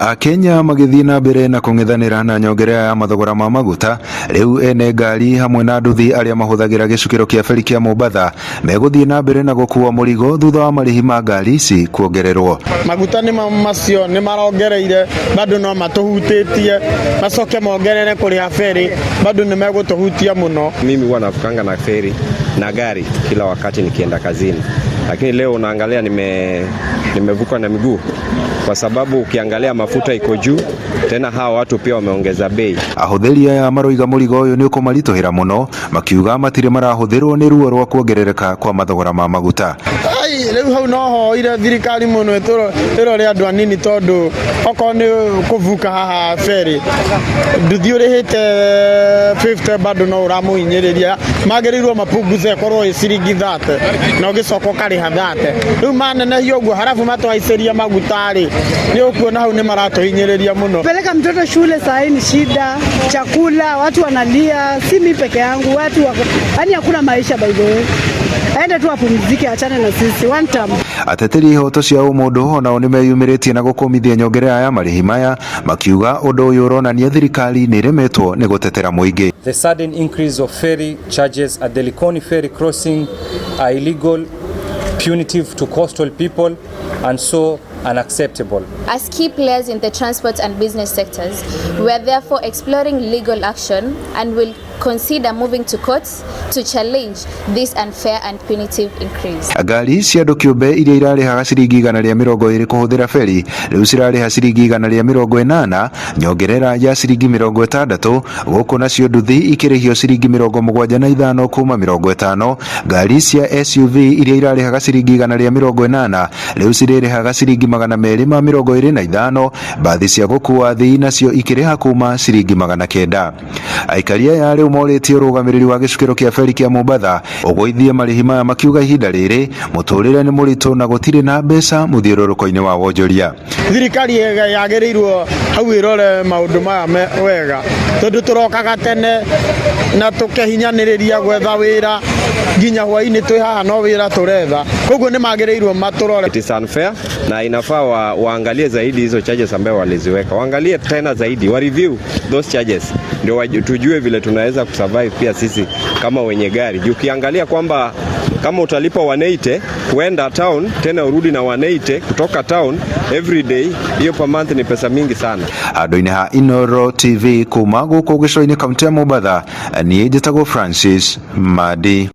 Akenya magithii na mbere na kung'ethanira na nyongerera ya mathogora ma maguta, riu ene ngari hamwe na nduthi aria mahuthagira gicukiro kia feri kia Mombasa meguthii na mbere na gukua murigo thutha wa marihi ma ngari ici kuongererwo. Maguta ni macio ni marongereire, bado no matuhutitie, macoke mongerere kuria feri, bado ni megutuhutia muno. Mimi huwa nafukanga na feri na gari kila wakati nikienda kazini, lakini leo unaangalia nimevuka na miguu kwa sababu ukiangalia mafuta iko juu, tena hawa watu pia wameongeza bei. Ahuthiri aya maroiga murigo uyu ni ukumarituhira muno, makiuga matire marahuthirwo ni ruo rwa kuongerereka kwa mathogora ma maguta. Riu hau noho ire thirikari muno irore andu anini tondu oko ni kuvuka haha feri nduthi urihite 50 bado no uramuhinyiriria, magirirwo mapunguze korwo ciringi 30 no gicoko kariha 30. Riu manenehia uguo harafu matwaiceria magutari ni ukuona hau ni maratuhinyiriria muno. Peleka mtoto shule saa hii ni shida, chakula watu wanalia, si mimi peke yangu, watu wako yani hakuna maisha by the way. Aende tu apumzike, achane na sisi one time. Ateteri ihoto cia umundu onao nimeyumiritie na gukumithia nyongerera ya marihi maya, makiuga undu uyu uronania thirikari ni remetwo ni gutetera muingi. The sudden increase of ferry charges at the Likoni ferry crossing are illegal, punitive to coastal people, and so unacceptable. As key players in the transport and business sectors, we are therefore exploring legal action and will consider moving to courts to challenge this unfair and punitive increase. Ngari cia andu kiumbe iria irarihaga ciringi 120 kuhuthira feri riu cirariha ciringi 180, nyongerera ya ciringi 60, guku nacio nduthi ikirihio ciringi 75 kuma 50. Ngari cia SUV iria irarihaga ciringi 180 riu ciririhaga ciringi 225. Bathi cia gukua thii nacio ikiriha kuma ciringi 900. Aikaria ya riu morĩtie ũrũgamĩrĩri wa gĩcukĩro kĩa feri kĩa Mombasa ũgũithie marĩhi maya, makiuga ihinda rĩrĩ mũtũrĩre nĩ mũritũ na gũtirĩ na mbeca mũthiũrũrũko-inĩ wa wonjoria. Thirikari yagĩrĩirwo hau ĩrore maũndũ maya wega, tondũ tũrokaga tene na tũkehinyanĩrĩria gwetha wĩra nginya hwainĩ twĩ haha no wĩra tũretha, koguo nĩ magĩrĩirwo matũrore. It is unfair na inafaa waangalie zaidi hizo charges ambayo waliziweka, waangalie tena zaidi, wa review those charges ndio tujue vile tunaweza kusurvive pia sisi kama wenye gari. Ukiangalia kwamba kama utalipa 180 kuenda town tena urudi na 180 kutoka town every day, hiyo per month ni pesa mingi sana. Andu-ini ha Inooro TV kuma guku gicua-ini kaunti ya Mombasa, nie njĩtagwo Francis Madi.